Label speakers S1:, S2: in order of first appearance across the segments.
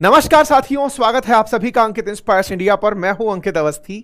S1: नमस्कार साथियों, स्वागत है आप सभी का अंकित इंस्पायर्स इंडिया पर। मैं हूं अंकित अवस्थी।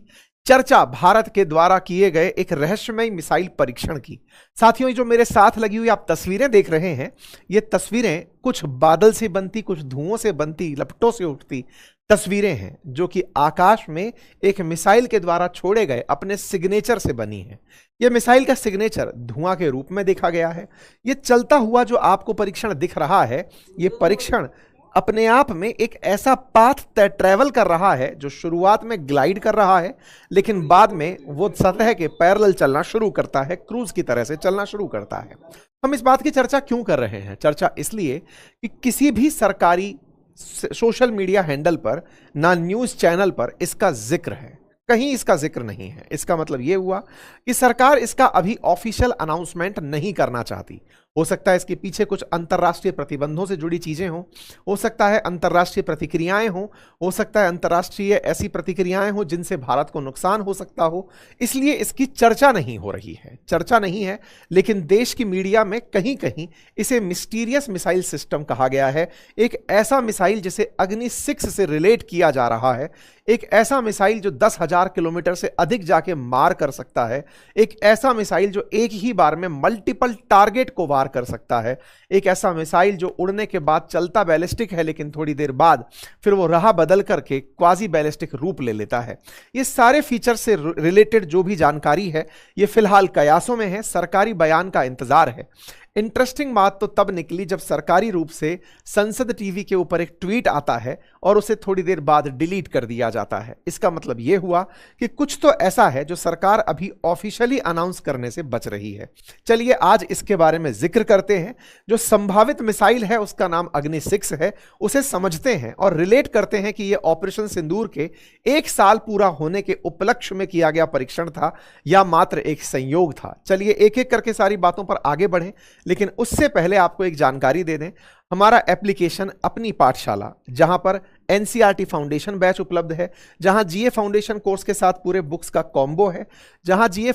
S1: चर्चा भारत के द्वारा किए गए एक रहस्यमय मिसाइल परीक्षण की। साथियों, जो मेरे साथ लगी हुई आप तस्वीरें देख रहे हैं, ये तस्वीरें कुछ बादल से बनती, कुछ धुओं से बनती, लपटों से उठती तस्वीरें हैं, जो कि आकाश में एक मिसाइल के द्वारा छोड़े गए अपने सिग्नेचर से बनी है। यह मिसाइल का सिग्नेचर धुआं के रूप में देखा गया है। यह चलता हुआ जो आपको परीक्षण दिख रहा है, यह परीक्षण अपने आप में एक ऐसा पाथ ट्रैवल कर रहा है जो शुरुआत में ग्लाइड कर रहा है, लेकिन बाद में वो सतह के पैरेलल चलना शुरू करता है, क्रूज की तरह से चलना शुरू करता है। हम इस बात की चर्चा क्यों कर रहे हैं? चर्चा इसलिए कि किसी भी सरकारी सोशल मीडिया हैंडल पर, ना न्यूज चैनल पर इसका जिक्र है, कहीं इसका जिक्र नहीं है। इसका मतलब यह हुआ कि सरकार इसका अभी ऑफिशियल अनाउंसमेंट नहीं करना चाहती। हो सकता है इसके पीछे कुछ अंतर्राष्ट्रीय प्रतिबंधों से जुड़ी चीजें हों, हो सकता है अंतर्राष्ट्रीय प्रतिक्रियाएं हों, हो सकता है अंतर्राष्ट्रीय ऐसी प्रतिक्रियाएं हों जिनसे भारत को नुकसान हो सकता हो, इसलिए इसकी चर्चा नहीं हो रही है। चर्चा नहीं है, लेकिन देश की मीडिया में कहीं कहीं इसे मिस्टीरियस मिसाइल सिस्टम कहा गया है। एक ऐसा मिसाइल जिसे अग्नि 6 से रिलेट किया जा रहा है, एक ऐसा मिसाइल जो 10,000 किलोमीटर से अधिक जाके मार कर सकता है, एक ऐसा मिसाइल जो एक ही बार में मल्टीपल टारगेट को वार कर सकता है, एक ऐसा मिसाइल जो उड़ने के बाद चलता बैलिस्टिक है, लेकिन थोड़ी देर बाद फिर वो राह बदल करके क्वाजी बैलिस्टिक रूप ले लेता है। ये सारे फीचर से रिलेटेड जो भी जानकारी है, ये फिलहाल कयासों में है, सरकारी बयान का इंतजार है। इंटरेस्टिंग बात तो तब निकली जब सरकारी रूप से संसद टीवी के ऊपर एक ट्वीट आता है और उसे थोड़ी देर बाद डिलीट कर दिया जाता है। इसका मतलब यह हुआ कि कुछ तो ऐसा है जो सरकार अभी ऑफिशियली अनाउंस करने से बच रही है। चलिए आज इसके बारे में जिक्र करते हैं। जो संभावित मिसाइल है उसका नाम अग्नि 6 है, उसे समझते हैं और रिलेट करते हैं कि यह ऑपरेशन सिंदूर के 1 साल पूरा होने के उपलक्ष्य में किया गया परीक्षण था या मात्र एक संयोग था। चलिए एक एक करके सारी बातों पर आगे बढ़ें, लेकिन उससे पहले आपको एक जानकारी दे दें। हमारा एप्लीकेशन अपनी पाठशाला, जहां पर एनसीईआरटी फाउंडेशन बैच उपलब्ध है, जहां जीए फाउंडेशन कोर्स के साथ पूरे बुक्स का कॉम्बो है, जहां जीए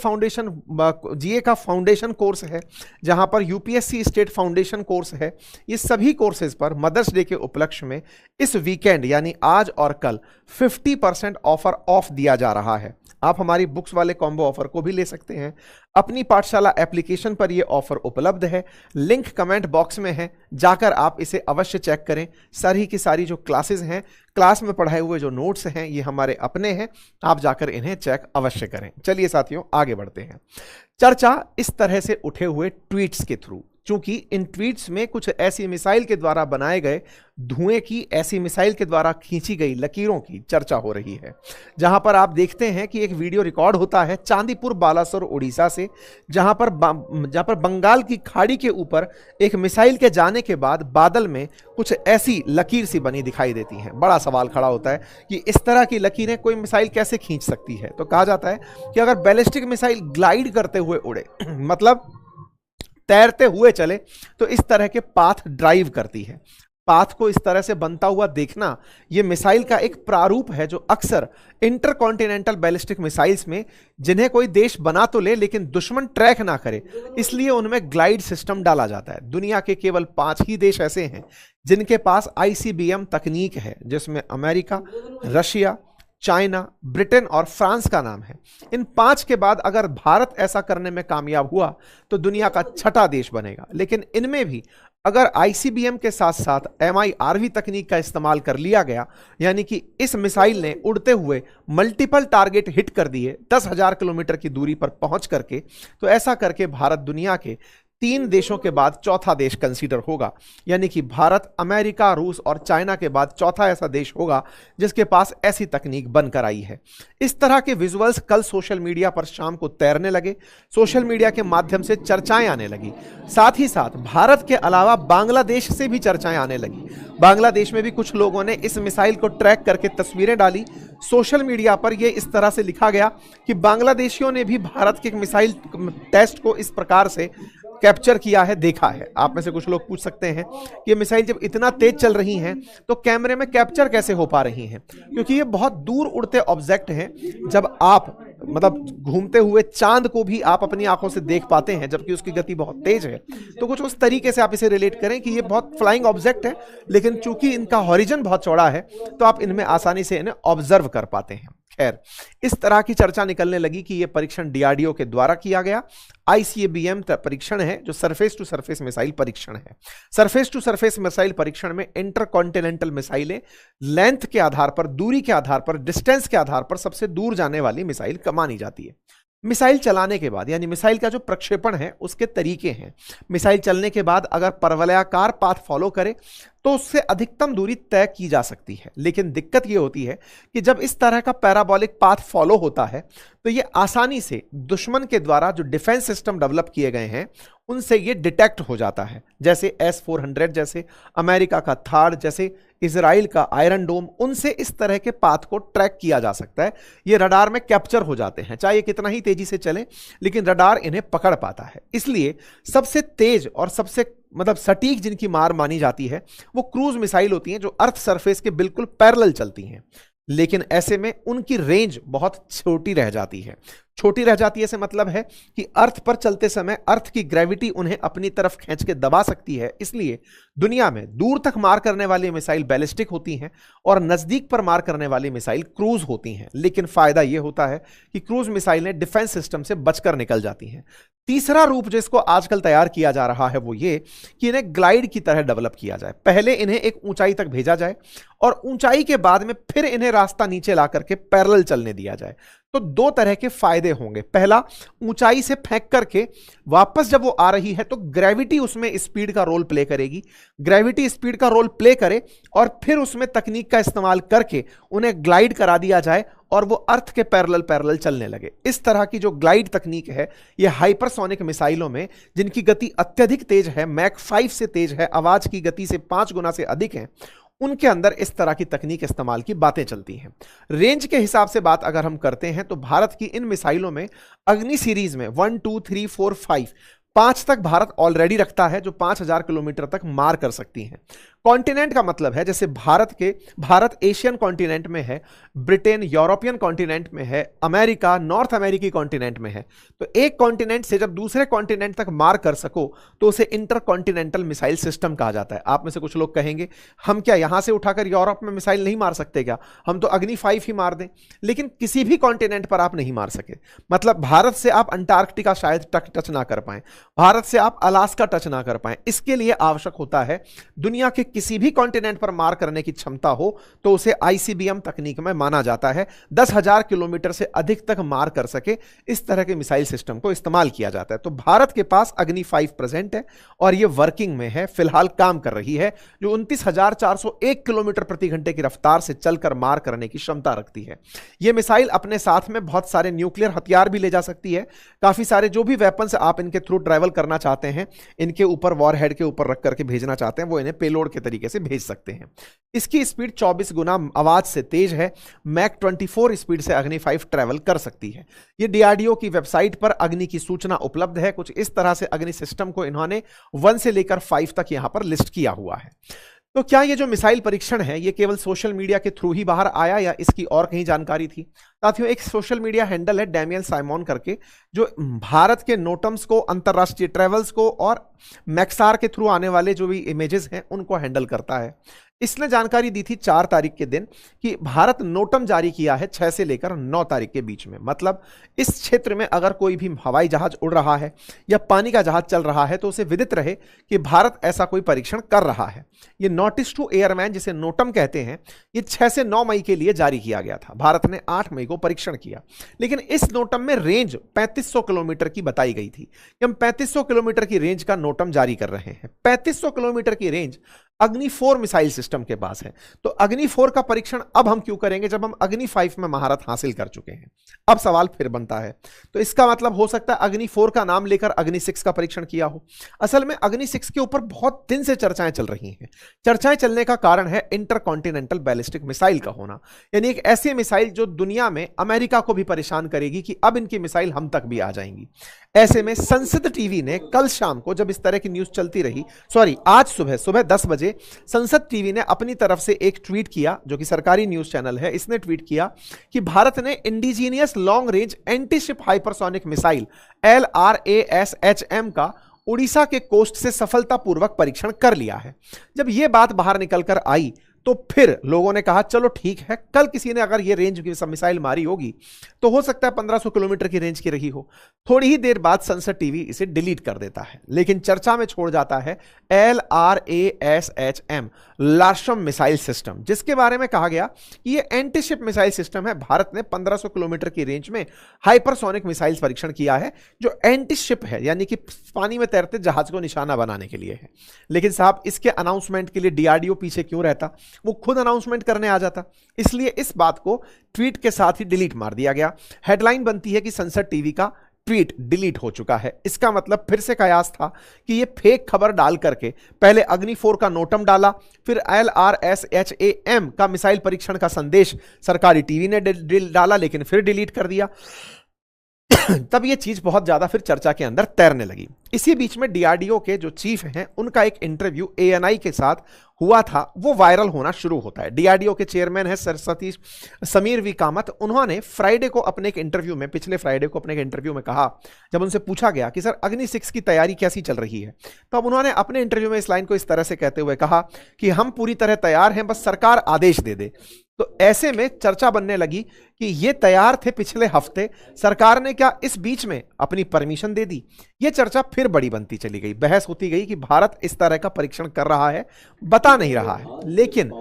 S1: का फाउंडेशन कोर्स है, जहां पर यूपीएससी स्टेट फाउंडेशन कोर्स है, ये सभी कोर्सेज पर मदर्स डे के उपलक्ष्य में इस वीकेंड यानी आज और कल 50% ऑफर ऑफ दिया जा रहा है। आप हमारी बुक्स वाले कॉम्बो ऑफर को भी ले सकते हैं। अपनी पाठशाला एप्लीकेशन पर यह ऑफर उपलब्ध है, लिंक कमेंट बॉक्स में है, जाकर आप इसे अवश्य चेक करें। सारी की सारी जो क्लासेस हैं, क्लास में पढ़ाए हुए जो नोट्स हैं, ये हमारे अपने हैं, आप जाकर इन्हें चेक अवश्य करें। चलिए साथियों आगे बढ़ते हैं। चर्चा इस तरह से उठे हुए ट्वीट्स के थ्रू, क्योंकि इन ट्वीट्स में कुछ ऐसी मिसाइल के द्वारा बनाए गए धुएं की, ऐसी मिसाइल के द्वारा खींची गई लकीरों की चर्चा हो रही है। जहां पर आप देखते हैं कि एक वीडियो रिकॉर्ड होता है चांदीपुर बालासोर उड़ीसा से, जहां पर बंगाल की खाड़ी के ऊपर एक मिसाइल के जाने के बाद बादल में कुछ ऐसी लकीर सी बनी दिखाई देती हैं। बड़ा सवाल खड़ा होता है कि इस तरह की लकीरें कोई मिसाइल कैसे खींच सकती है। तो कहा जाता है कि अगर बैलिस्टिक मिसाइल ग्लाइड करते हुए उड़े मतलब तैरते हुए चले, तो इस तरह के पाथ ड्राइव करती है। पाथ को इस तरह से बनता हुआ देखना यह मिसाइल का एक प्रारूप है जो अक्सर इंटरकॉन्टिनेंटल बैलिस्टिक मिसाइल्स में, जिन्हें कोई देश बना तो ले लेकिन दुश्मन ट्रैक ना करे, इसलिए उनमें ग्लाइड सिस्टम डाला जाता है। दुनिया के केवल 5 ही देश ऐसे हैं जिनके पास आईसीबीएम तकनीक है, जिसमें अमेरिका, रशिया, चाइना, ब्रिटेन और फ्रांस का नाम है। इन 5 के बाद अगर भारत ऐसा करने में कामयाब हुआ तो दुनिया का 6ठा देश बनेगा। लेकिन इनमें भी अगर आईसीबीएम के साथ साथ एमआईआरवी तकनीक का इस्तेमाल कर लिया गया, यानी कि इस मिसाइल ने उड़ते हुए मल्टीपल टारगेट हिट कर दिए 10,000 किलोमीटर की दूरी पर पहुंच करके, तो ऐसा करके भारत दुनिया के 3 देशों के बाद चौथा देश कंसीडर होगा। यानी कि भारत, अमेरिका, रूस और चाइना के बाद चौथा ऐसा देश होगा जिसके पास ऐसी तकनीक बनकर आई है। इस तरह के विजुअल्स कल सोशल मीडिया पर शाम को तैरने लगे, सोशल मीडिया के माध्यम से चर्चाएं आने लगी। साथ ही साथ भारत के अलावा बांग्लादेश से भी चर्चाएं आने लगी। बांग्लादेश में भी कुछ लोगों ने इस मिसाइल को ट्रैक करके तस्वीरें डाली। सोशल मीडिया पर यह इस तरह से लिखा गया कि बांग्लादेशियों ने भी भारत के मिसाइल टेस्ट को इस प्रकार से कैप्चर किया है, देखा है। आप में से कुछ लोग पूछ सकते हैं कि ये मिसाइल जब इतना तेज चल रही हैं तो कैमरे में कैप्चर कैसे हो पा रही हैं? क्योंकि ये बहुत दूर उड़ते ऑब्जेक्ट हैं। जब आप मतलब घूमते हुए चांद को भी आप अपनी आंखों से देख पाते हैं जबकि उसकी गति बहुत तेज है। तो कुछ उस तरीके से आप इसे रिलेट करें कि ये बहुत फ्लाइंग ऑब्जेक्ट है, लेकिन चूंकि इनका हॉरिजन बहुत चौड़ा है तो आप इनमें आसानी से इन्हें ऑब्जर्व कर पाते हैं। खैर, इस तरह की चर्चा निकलने लगी कि यह परीक्षण डीआरडीओ के द्वारा किया गया आईसीबीएम परीक्षण है, जो सरफेस टू सरफेस मिसाइल परीक्षण है। सरफेस टू सरफेस मिसाइल परीक्षण में इंटरकॉन्टिनेंटल मिसाइलें लेंथ के आधार पर, दूरी के आधार पर, डिस्टेंस के आधार पर सबसे दूर जाने वाली मिसाइल मानी जाती है। मिसाइल चलाने के बाद, यानी मिसाइल का जो प्रक्षेपण है उसके तरीके हैं। मिसाइल चलने के बाद अगर परवलयाकार पाथ फॉलो करे तो उससे अधिकतम दूरी तय की जा सकती है, लेकिन दिक्कत यह होती है कि जब इस तरह का पैराबोलिक पाथ फॉलो होता है तो यह आसानी से दुश्मन के द्वारा जो डिफेंस सिस्टम डेवलप किए गए हैं उनसे यह डिटेक्ट हो जाता है। जैसे S-400, जैसे अमेरिका का थार्ड, जैसे इजराइल का आयरन डोम, उनसे इस तरह के पाथ को ट्रैक किया जा सकता है। ये रडार में कैप्चर हो जाते हैं, चाहे कितना ही तेजी से चलें, लेकिन रडार इन्हें पकड़ पाता है। इसलिए सबसे तेज और सबसे सटीक जिनकी मार मानी जाती है वो क्रूज मिसाइल होती हैं, जो अर्थ सरफेस के बिल्कुल पैरेलल चलती हैं, लेकिन ऐसे में उनकी रेंज बहुत छोटी रह जाती है। छोटी रह जाती है से मतलब है कि अर्थ पर चलते समय अर्थ की ग्रेविटी उन्हें अपनी तरफ खींच के दबा सकती है। इसलिए दुनिया में दूर तक मार करने वाली मिसाइल बैलिस्टिक होती हैं और नजदीक पर मार करने वाली मिसाइल क्रूज होती हैं। लेकिन फायदा यह होता है कि क्रूज मिसाइलें डिफेंस सिस्टम से बचकर निकल जाती हैं। तीसरा रूप जो इसको आजकल तैयार किया जा रहा है वो ये कि इन्हें ग्लाइड की तरह डेवलप किया जाए। पहले इन्हें एक ऊंचाई तक भेजा जाए और ऊंचाई के बाद में फिर इन्हें रास्ता नीचे ला करके पैरेलल चलने दिया जाए। तो दो तरह के फायदे होंगे। पहला, ऊंचाई से फेंक करके वापस जब वो आ रही है तो ग्रेविटी उसमें स्पीड का रोल प्ले करेगी। ग्रेविटी स्पीड का रोल प्ले करे और फिर उसमें तकनीक का इस्तेमाल करके उन्हें ग्लाइड करा दिया जाए और वो अर्थ के पैरेलल चलने लगे। इस तरह की जो ग्लाइड तकनीक है ये हाइपरसोनिक मिसाइलों में, जिनकी गति अत्यधिक तेज है, मैक 5 से तेज है, आवाज की गति से 5 गुना से अधिक है, उनके अंदर इस तरह की तकनीक इस्तेमाल की बातें चलती हैं। रेंज के हिसाब से बात अगर हम करते हैं तो भारत की इन मिसाइलों में अग्नि सीरीज में 1, 2, 3, 4, 5 तक भारत ऑलरेडी रखता है, जो 5000 किलोमीटर तक मार कर सकती हैं। कॉन्टिनेंट का मतलब है जैसे भारत एशियन कॉन्टिनेंट में है, ब्रिटेन यूरोपियन कॉन्टिनेंट में है, अमेरिका नॉर्थ अमेरिकी कॉन्टिनेंट में है। तो एक कॉन्टिनेंट से जब दूसरे कॉन्टिनेंट तक मार कर सको तो उसे इंटरकॉन्टिनेंटल मिसाइल सिस्टम कहा जाता है। आप में से कुछ लोग कहेंगे हम क्या यहां से उठाकर यूरोप में मिसाइल नहीं मार सकते क्या, हम तो अग्नि 5 ही मार दें। लेकिन किसी भी कॉन्टिनेंट पर आप नहीं मार सके। मतलब भारत से आप अंटार्कटिका शायद टच ना कर पाए, भारत से आप अलास्का टच ना कर पाए। इसके लिए आवश्यक होता है दुनिया के किसी भी कॉन्टिनेंट पर मार करने की क्षमता हो तो उसे आईसीबीएम तकनीक में माना जाता है। 10,000 किलोमीटर से अधिक तक मार कर सके इस तरह के मिसाइल सिस्टम को इस्तेमाल किया जाता है। तो भारत के पास अग्नि 5 प्रेजेंट है और यह वर्किंग में है, फिलहाल काम कर रही है, जो 29,401 किलोमीटर प्रति घंटे की रफ्तार से चलकर मार करने की क्षमता रखती है। यह मिसाइल अपने साथ में बहुत सारे न्यूक्लियर हथियार भी ले जा सकती है। काफी सारे जो भी वेपन्स आप इनके थ्रू ट्रैवल करना चाहते हैं, इनके ऊपर वॉरहेड के ऊपर रख करके भेजना चाहते हैं, वो इन्हें पेलोड के तरीके से भेज सकते हैं। इसकी स्पीड 24 गुना आवाज से तेज है। मैक 24 स्पीड से अग्नि 5 ट्रैवल कर सकती है। यह डीआरडीओ की वेबसाइट पर अग्नि की सूचना उपलब्ध है। कुछ इस तरह से अग्नि सिस्टम को इन्होंने 1 से लेकर 5 तक यहां पर लिस्ट किया हुआ है। तो क्या ये जो मिसाइल परीक्षण है ये केवल सोशल मीडिया के थ्रू ही बाहर आया या इसकी और कहीं जानकारी थी? साथियों, एक सोशल मीडिया हैंडल है डैमियन साइमन करके, जो भारत के नोटम्स को, अंतरराष्ट्रीय ट्रेवल्स को और मैक्सार के थ्रू आने वाले जो भी इमेजेस हैं उनको हैंडल करता है। इसने जानकारी दी थी 4 तारीख के दिन कि भारत नोटम जारी किया है 6 से लेकर 9 तारीख के बीच में। मतलब इस क्षेत्र में अगर कोई भी हवाई जहाज उड़ रहा है या पानी का जहाज चल रहा है तो उसे विदित रहे कि भारत ऐसा कोई परीक्षण कर रहा है। ये नोटिस टू एयरमैन, जिसे नोटम कहते हैं, ये 6 से 9 मई के लिए जारी किया गया था। भारत ने 8 मई को परीक्षण किया, लेकिन इस नोटम में रेंज 3500 किलोमीटर की बताई गई थी कि हम 3500 किलोमीटर की रेंज का नोटम जारी कर रहे हैं। 3500 किलोमीटर की रेंज अग्नि 4 मिसाइल सिस्टम के पास है। तो अग्नि 4 का परीक्षण अब हम क्यों करेंगे जब हम अग्नि 5 में महारत हासिल कर चुके हैं? अब सवाल फिर बनता है, तो इसका मतलब हो सकता है अग्नि 4 का नाम लेकर अग्नि 6 का परीक्षण किया हो। असल में अग्नि 6 के ऊपर बहुत दिन से चर्चाएं चल रही हैं। चर्चाएं चलने का कारण है इंटरकॉन्टिनेंटल बैलिस्टिक मिसाइल का होना, यानी एक ऐसी मिसाइल जो दुनिया में अमेरिका को भी परेशान करेगी कि अब इनकी मिसाइल हम तक भी आ जाएंगी। ऐसे में संसद टीवी ने कल शाम को, जब इस तरह की न्यूज चलती रही, आज सुबह 10 बजे बजे संसद टीवी ने अपनी तरफ से एक ट्वीट किया, जो कि सरकारी न्यूज चैनल है, इसने ट्वीट किया कि भारत ने indigenous long range antiship hypersonic missile LRASHM का उड़ीसा के कोस्ट से सफलतापूर्वक परीक्षण कर लिया है। जब यह बात बाहर निकलकर आई तो फिर लोगों ने कहा चलो ठीक है, कल किसी ने अगर ये रेंज की मिसाइल मारी होगी तो हो सकता है 1500 किलोमीटर की रेंज की रही हो। थोड़ी ही देर बाद संसद टीवी इसे डिलीट कर देता है, लेकिन चर्चा में छोड़ जाता है LRASHM लार्शम मिसाइल सिस्टम, जिसके बारे में कहा गया कि ये एंटीशिप मिसाइल सिस्टम है। भारत ने 1500 किलोमीटर की रेंज में हाइपरसोनिक मिसाइल परीक्षण किया है, जो एंटीशिप है, यानी कि पानी में तैरते जहाज को निशाना बनाने के लिए है। लेकिन साहब, इसके अनाउंसमेंट के लिए DRDO पीछे क्यों रहता? वो खुद अनाउंसमेंट करने आ जाता। इसलिए इस बात को ट्वीट के साथ ही डिलीट मार दिया गया। हेडलाइन बनती है कि संसद टीवी का ट्वीट डिलीट हो चुका है। इसका मतलब फिर से कयास था कि ये फेक खबर डाल करके पहले अग्नि 4 का नोटम डाला, फिर LRASHM का मिसाइल परीक्षण का संदेश सरकारी टीवी ने डाला, लेकिन फिर डिलीट कर दिया। तब ये चीज बहुत ज्यादा फिर चर्चा के अंदर तैरने लगी। इसी बीच में DRDO के जो चीफ हैं, उनका एक इंटरव्यू ANI के साथ हुआ था, वो वायरल होना शुरू होता है। DRDO के चेयरमैन है सतीश समीर वी कामत। उन्होंने फ्राइडे को अपने एक इंटरव्यू में, पिछले फ्राइडे को अपने एक इंटरव्यू में कहा, जब उनसे पूछा गया कि सर अग्नि 6 की तैयारी कैसी चल रही है, तो अब उन्होंने अपने इंटरव्यू में इस लाइन को इस तरह से कहते हुए कहा कि हम पूरी तरह तैयार हैं, बस सरकार आदेश दे दे। तो ऐसे में चर्चा बनने लगी कि ये तैयार थे पिछले हफ्ते, सरकार ने क्या इस बीच में अपनी परमिशन दे दी? ये चर्चा फिर बड़ी बनती चली गई। बहस होती गई कि भारत इस तरह का परीक्षण कर रहा है, बता नहीं रहा है। लेकिन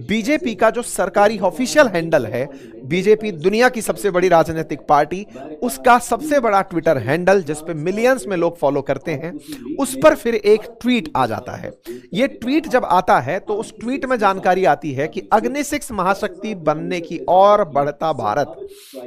S1: बीजेपी का जो सरकारी ऑफिशियल हैंडल है, बीजेपी दुनिया की सबसे बड़ी राजनीतिक पार्टी, उसका सबसे बड़ा ट्विटर हैंडल जिस पे मिलियंस में लोग फॉलो करते हैं, उस पर फिर एक ट्वीट आ जाता है। यह ट्वीट जब आता है तो उस ट्वीट में जानकारी आती है कि अग्नि 6 महाशक्ति बनने की ओर बढ़ता भारत।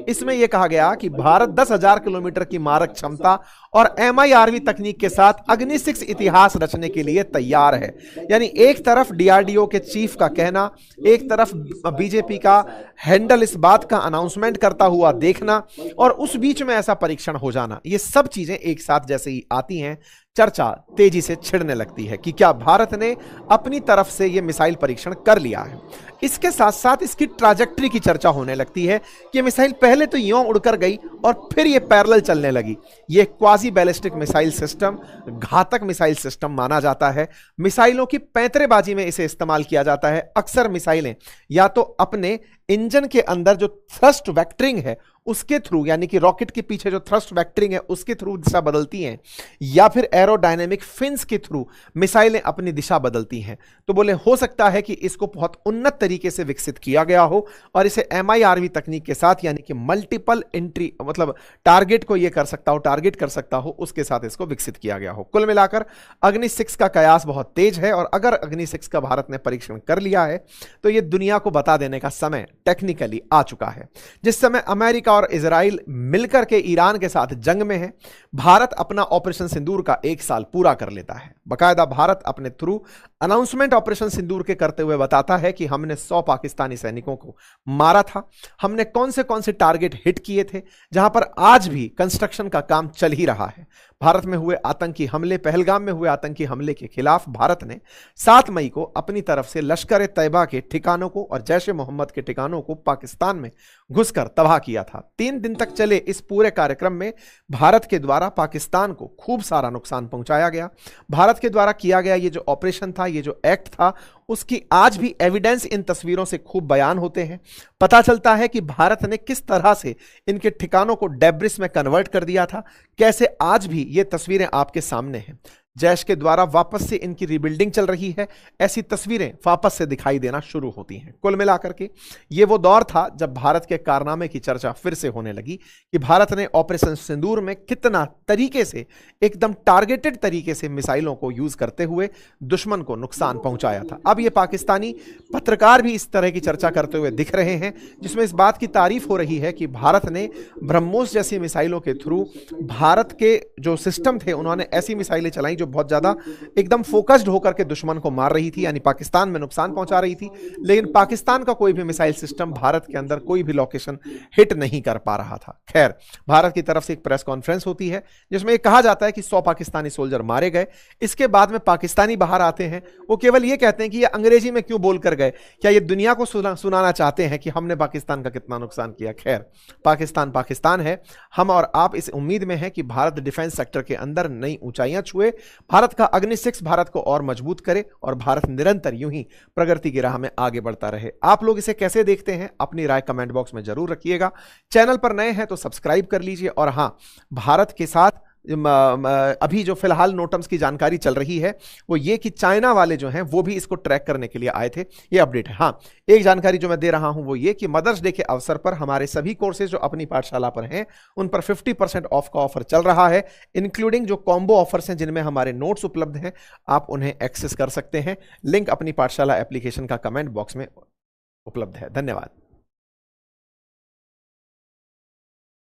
S1: इसमें यह कहा गया कि भारत 10,000 किलोमीटर की मारक क्षमता और MIRV तकनीक के साथ अग्नि 6 इतिहास रचने के लिए तैयार है। यानी एक तरफ DRDO के चीफ का कहना, एक तरफ बीजेपी का हैंडल इस बात का अनाउंसमेंट करता हुआ देखना, और उस बीच में ऐसा परीक्षण हो जाना, ये सब चीजें एक साथ जैसे ही आती हैं, चर्चा तेजी से छिड़ने लगती है कि क्या भारत ने अपनी तरफ से यह मिसाइल परीक्षण कर लिया है। इसके साथ साथ इसकी ट्रैजेक्टरी की चर्चा होने लगती है कि मिसाइल पहले तो यूं उड़कर गई और फिर यह पैरेलल चलने लगी। यह क्वाजी बैलिस्टिक मिसाइल सिस्टम घातक मिसाइल सिस्टम माना जाता है। मिसाइलों की पैंतरेबाजी में इसे इस्तेमाल किया जाता है। अक्सर मिसाइलें या तो अपने इंजन के अंदर जो थ्रस्ट वेक्टरिंग है उसके थ्रू, यानी कि रॉकेट के पीछे जो थ्रस्ट वेक्टरिंग है उसके थ्रू दिशा बदलती हैं, या फिर एरोडायनेमिक फिन्स के थ्रू मिसाइलें अपनी दिशा बदलती हैं। तो बोले हो सकता है कि इसको बहुत उन्नत तरीके से विकसित किया गया हो और इसे MIRV तकनीक के साथ, यानी कि मल्टीपल एंट्री, मतलब टारगेट को यह कर सकता हो, टारगेट कर सकता हो, उसके साथ इसको विकसित किया गया हो। कुल मिलाकर अग्नि 6 का कयास बहुत तेज है, और अगर अग्नि 6 का भारत ने परीक्षण कर लिया है तो यह दुनिया को बता देने का समय टेक्निकली आ चुका है। जिस समय अमेरिका और इजराइल मिलकर के ईरान के साथ जंग में है, भारत अपना ऑपरेशन सिंदूर का 1 साल पूरा कर लेता है। बकायदा भारत अपने थ्रू अनाउंसमेंट ऑपरेशन सिंदूर के करते हुए बताता है कि हमने 100 पाकिस्तानी सैनिकों को मारा था, हमने कौन से टारगेट हिट किए थे, जहां पर आज भी कंस्ट्रक्शन का काम चल ही रहा है। भारत में हुए आतंकी हमले, पहलगाम में हुए आतंकी हमले के खिलाफ भारत ने 7 मई को अपनी तरफ से लश्कर तैयबा के ठिकानों को और जैश ए मोहम्मद के ठिकानों को पाकिस्तान में घुसकर तबाह किया था। 3 दिन तक चले इस पूरे कार्यक्रम में भारत के द्वारा पाकिस्तान को खूब सारा नुकसान पहुंचाया गया। भारत के द्वारा किया गया ये जो ऑपरेशन था, ये जो एक्ट था, उसकी आज भी एविडेंस इन तस्वीरों से खूब बयान होते हैं। पता चलता है कि भारत ने किस तरह से इनके ठिकानों को डेब्रिस में कन्वर्ट कर दिया था, कैसे आज भी ये तस्वीरें आपके सामने हैं। जैश के द्वारा वापस से इनकी रिबिल्डिंग चल रही है, ऐसी तस्वीरें वापस से दिखाई देना शुरू होती हैं। कुल मिलाकर के ये वो दौर था जब भारत के कारनामे की चर्चा फिर से होने लगी कि भारत ने ऑपरेशन सिंदूर में कितना तरीके से, एकदम टारगेटेड तरीके से मिसाइलों को यूज करते हुए दुश्मन को नुकसान पहुंचाया था। अब ये पाकिस्तानी पत्रकार भी इस तरह की चर्चा करते हुए दिख रहे हैं, जिसमें इस बात की तारीफ हो रही है कि भारत ने ब्रह्मोस जैसी मिसाइलों के थ्रू भारत के जो सिस्टम थे, उन्होंने ऐसी मिसाइलें चलाई जो जो बहुत ज्यादा एकदम फोकस्ड होकर के दुश्मन को मार रही थी, यानी पाकिस्तान में नुकसान पहुंचा रही थी, लेकिन पाकिस्तान का कोई भी मिसाइल सिस्टम भारत के अंदर कोई भी लोकेशन हिट नहीं कर पा रहा था। खैर, भारत की तरफ से एक प्रेस कॉन्फ्रेंस होती है जिसमें यह कहा जाता है कि 100 पाकिस्तानी सोल्जर मारे गए। इसके बाद में पाकिस्तानी बाहर आते हैं, वो केवल ये कहते हैं कि ये अंग्रेजी में क्यों बोल कर गए, क्या ये दुनिया को सुनाना चाहते हैं कि हमने पाकिस्तान का कितना नुकसान किया। खैर, पाकिस्तान पाकिस्तान है, हम और आप इस उम्मीद में हैं कि भारत डिफेंस सेक्टर के अंदर नई ऊंचाइयां छुए, भारत का अग्नि 6 भारत को और मजबूत करे और भारत निरंतर यूं ही प्रगति की राह में आगे बढ़ता रहे। आप लोग इसे कैसे देखते हैं, अपनी राय कमेंट बॉक्स में जरूर रखिएगा। चैनल पर नए हैं तो सब्सक्राइब कर लीजिए। और हां, भारत के साथ अभी जो फिलहाल नोटम्स की जानकारी चल रही है वो ये कि चाइना वाले जो हैं वो भी इसको ट्रैक करने के लिए आए थे, ये अपडेट है। हाँ, एक जानकारी जो मैं दे रहा हूं वो ये कि मदर्स डे के अवसर पर हमारे सभी कोर्सेज जो अपनी पाठशाला पर हैं उन पर 50% ऑफ का ऑफर चल रहा है, इंक्लूडिंग जो कॉम्बो ऑफर्स हैं जिनमें हमारे नोट्स उपलब्ध हैं, आप उन्हें एक्सेस कर सकते हैं। लिंक अपनी पाठशाला एप्लीकेशन का कमेंट बॉक्स में उपलब्ध है। धन्यवाद।